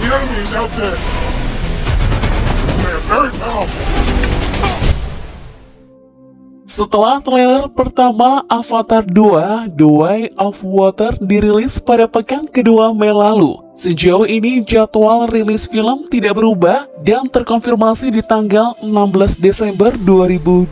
enemies out there. They are very powerful. Setelah trailer pertama Avatar 2, The Way of Water dirilis pada pekan kedua Mei lalu, sejauh ini jadwal rilis film tidak berubah dan terkonfirmasi di tanggal 16 Desember 2022.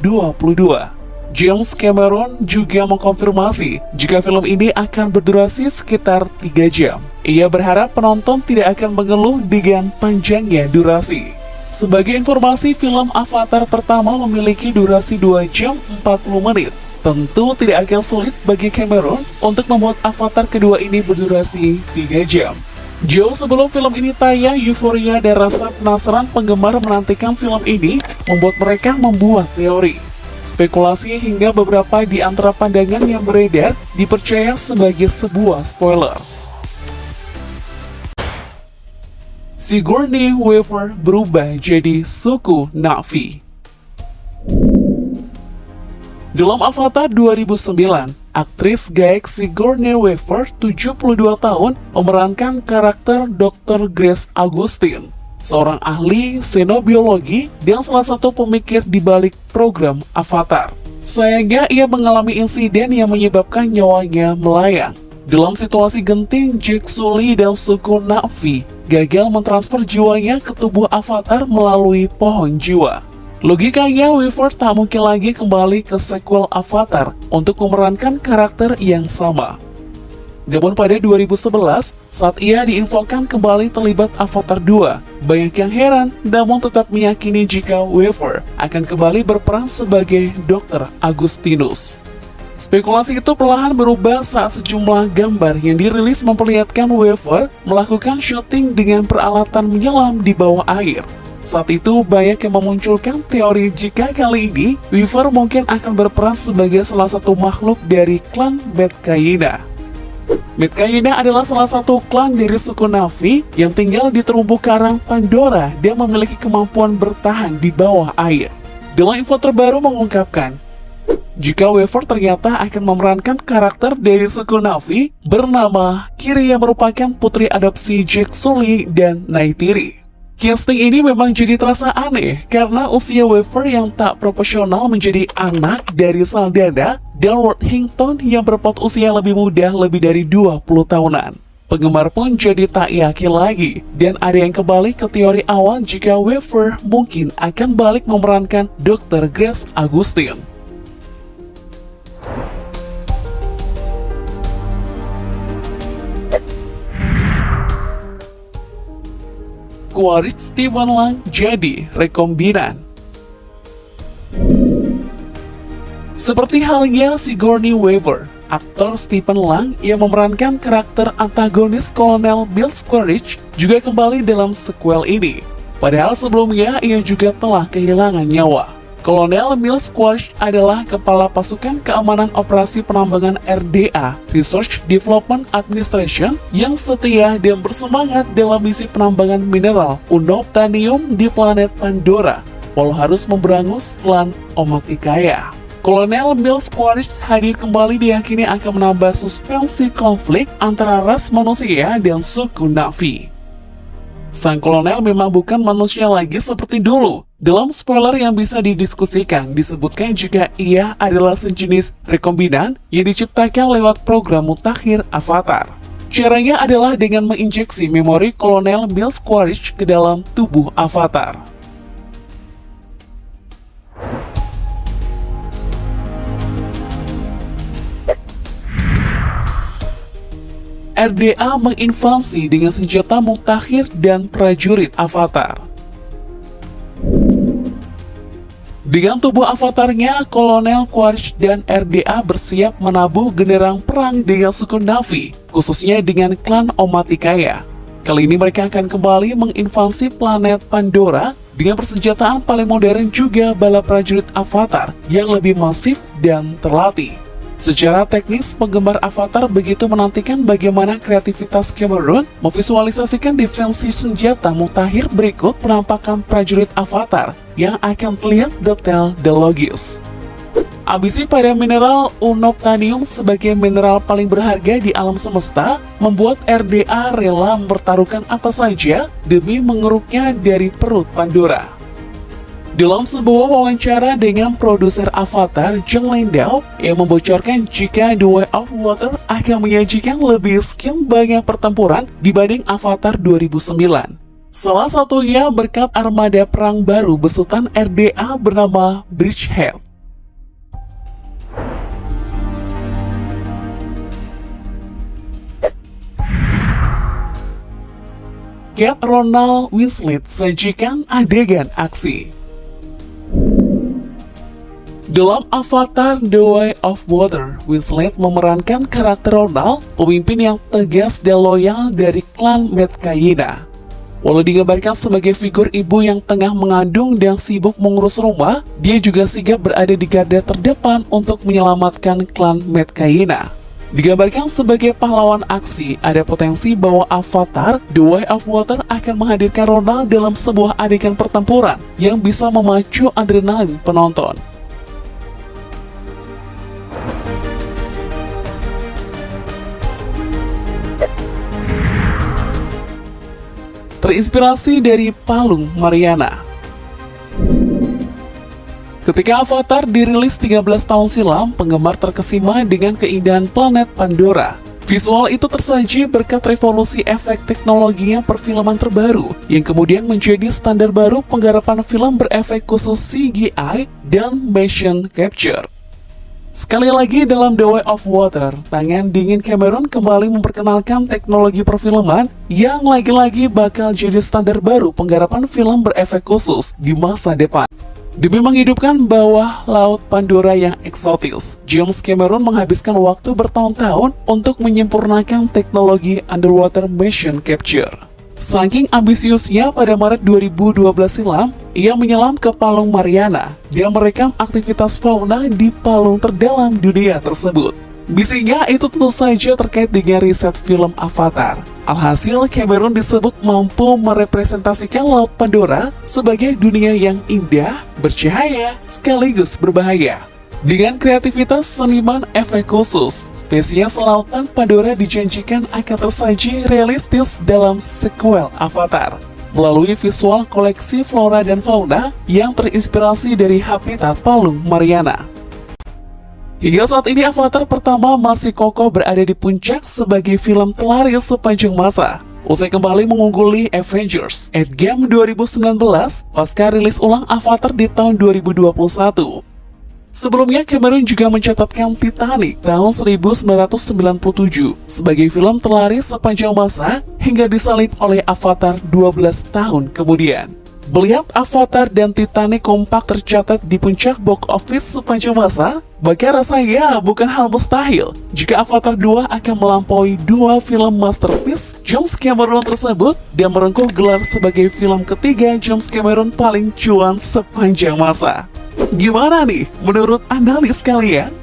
James Cameron juga mengkonfirmasi jika film ini akan berdurasi sekitar 3 jam. Ia berharap penonton tidak akan mengeluh dengan panjangnya durasi. Sebagai informasi, film Avatar pertama memiliki durasi 2 jam 40 menit. Tentu tidak akan sulit bagi Cameron untuk membuat Avatar kedua ini berdurasi 3 jam. Jauh sebelum film ini tayang, euforia dan rasa penasaran penggemar menantikan film ini membuat mereka membuat teori. Spekulasi hingga beberapa di antara pandangan yang beredar dipercaya sebagai sebuah spoiler. Sigourney Weaver berubah jadi suku Na'vi. Dalam Avatar 2009, aktris gaek Sigourney Weaver, 72 tahun, memerankan karakter Dr. Grace Augustine, seorang ahli xenobiologi dan salah satu pemikir di balik program Avatar. Sayangnya, ia mengalami insiden yang menyebabkan nyawanya melayang. Dalam situasi genting, Jake Sully dan suku Na'vi gagal mentransfer jiwanya ke tubuh Avatar melalui pohon jiwa. Logikanya, Weaver tak mungkin lagi kembali ke sequel Avatar untuk memerankan karakter yang sama. Namun pada 2011, saat ia diinfokan kembali terlibat Avatar 2, banyak yang heran namun tetap meyakini jika Weaver akan kembali berperan sebagai Dr. Augustinus. Spekulasi itu perlahan berubah saat sejumlah gambar yang dirilis memperlihatkan Weaver melakukan syuting dengan peralatan menyelam di bawah air. Saat itu, banyak yang memunculkan teori jika kali ini Weaver mungkin akan berperan sebagai salah satu makhluk dari klan Metkayina. Metkayina adalah salah satu klan dari suku Na'vi yang tinggal di terumbu karang Pandora dan memiliki kemampuan bertahan di bawah air. Dalam info terbaru mengungkapkan, jika Weaver ternyata akan memerankan karakter dari suku Na'vi bernama Kiri yang merupakan putri adopsi Jake Sully dan Neytiri. Casting ini memang jadi terasa aneh karena usia Weaver yang tak proporsional menjadi anak dari Saldana dan Worthington yang berpot usia lebih muda lebih dari 20 tahunan. Penggemar pun jadi tak yakin lagi dan ada yang kembali ke teori awal jika Weaver mungkin akan balik memerankan Dr. Grace Augustine. Quaritch Stephen Lang jadi rekombinan. Seperti halnya Sigourney Weaver, aktor Stephen Lang yang memerankan karakter antagonis Kolonel Bill Quaritch juga kembali dalam sequel ini. Padahal sebelumnya ia juga telah kehilangan nyawa. Kolonel Bill Quaritch adalah kepala pasukan keamanan operasi penambangan RDA (Research Development Administration) yang setia dan bersemangat dalam misi penambangan mineral unobtainium di planet Pandora, walau harus memberangus klan Omaticaya. Kolonel Bill Quaritch hadir kembali diyakini akan menambah suspensi konflik antara ras manusia dan suku Na'vi. Sang kolonel memang bukan manusia lagi seperti dulu. Dalam spoiler yang bisa didiskusikan, disebutkan jika ia adalah sejenis rekombinan yang diciptakan lewat program mutakhir Avatar. Caranya adalah dengan menginjeksi memori Kolonel Bill Quaritch ke dalam tubuh Avatar. RDA menginvasi dengan senjata mutakhir dan prajurit Avatar. Dengan tubuh avatarnya, Kolonel Quaritch dan RDA bersiap menabuh genderang perang dengan suku Na'vi, khususnya dengan klan Omaticaya. Kali ini mereka akan kembali menginvasi planet Pandora dengan persenjataan paling modern juga bala prajurit Avatar yang lebih masif dan terlatih. Secara teknis, penggemar Avatar begitu menantikan bagaimana kreativitas Cameron memvisualisasikan defensi senjata mutakhir berikut penampakan prajurit Avatar yang akan terlihat detail dan logis. Ambisi pada mineral unobtainium sebagai mineral paling berharga di alam semesta membuat RDA rela mempertaruhkan apa saja demi mengeruknya dari perut Pandora. Dalam sebuah wawancara dengan produser Avatar, Jon Landau, yang membocorkan jika The Way of Water akan menyajikan lebih sekian banyak pertempuran dibanding Avatar 2009. Salah satunya berkat armada perang baru besutan RDA bernama Bridgehead. Kate Ronald Winslet sajikan adegan aksi. Dalam Avatar The Way of Water, Winslet memerankan karakter Ronald, pemimpin yang tegas dan loyal dari klan Metkayina. Walau digambarkan sebagai figur ibu yang tengah mengandung dan sibuk mengurus rumah, dia juga sigap berada di garda terdepan untuk menyelamatkan klan Metkayina. Digambarkan sebagai pahlawan aksi, ada potensi bahwa Avatar The Way of Water akan menghadirkan Ronald dalam sebuah adegan pertempuran yang bisa memacu adrenalin penonton. Terinspirasi dari Palung Mariana. Ketika Avatar dirilis 13 tahun silam, penggemar terkesima dengan keindahan planet Pandora. Visual itu tersaji berkat revolusi efek teknologinya perfilman terbaru, yang kemudian menjadi standar baru penggarapan film berefek khusus CGI dan motion capture. Sekali lagi dalam The Way of Water, tangan dingin Cameron kembali memperkenalkan teknologi perfilman yang lagi-lagi bakal jadi standar baru penggarapan film berefek khusus di masa depan. Demi menghidupkan bawah laut Pandora yang eksotis, James Cameron menghabiskan waktu bertahun-tahun untuk menyempurnakan teknologi underwater motion capture. Saking ambisiusnya, pada Maret 2012 silam, ia menyelam ke Palung Mariana dan merekam aktivitas fauna di palung terdalam dunia tersebut. Misinya itu tentu saja terkait dengan riset film Avatar. Alhasil, Cameron disebut mampu merepresentasikan Laut Pandora sebagai dunia yang indah, bercahaya, sekaligus berbahaya. Dengan kreativitas seniman efek khusus, spesies lautan Pandora dijanjikan akan tersaji realistis dalam sequel Avatar, melalui visual koleksi flora dan fauna yang terinspirasi dari habitat Palung Mariana. Hingga saat ini Avatar pertama masih kokoh berada di puncak sebagai film terlaris sepanjang masa. Usai kembali mengungguli Avengers Endgame 2019 pasca rilis ulang Avatar di tahun 2021. Sebelumnya, Cameron juga mencatatkan Titanic tahun 1997 sebagai film terlaris sepanjang masa hingga disalip oleh Avatar 12 tahun kemudian. Melihat Avatar dan Titanic kompak tercatat di puncak box office sepanjang masa, bahkan rasanya bukan hal mustahil jika Avatar 2 akan melampaui dua film masterpiece James Cameron tersebut dan merengkuh gelar sebagai film ketiga James Cameron paling cuan sepanjang masa. Gimana nih menurut analis kalian?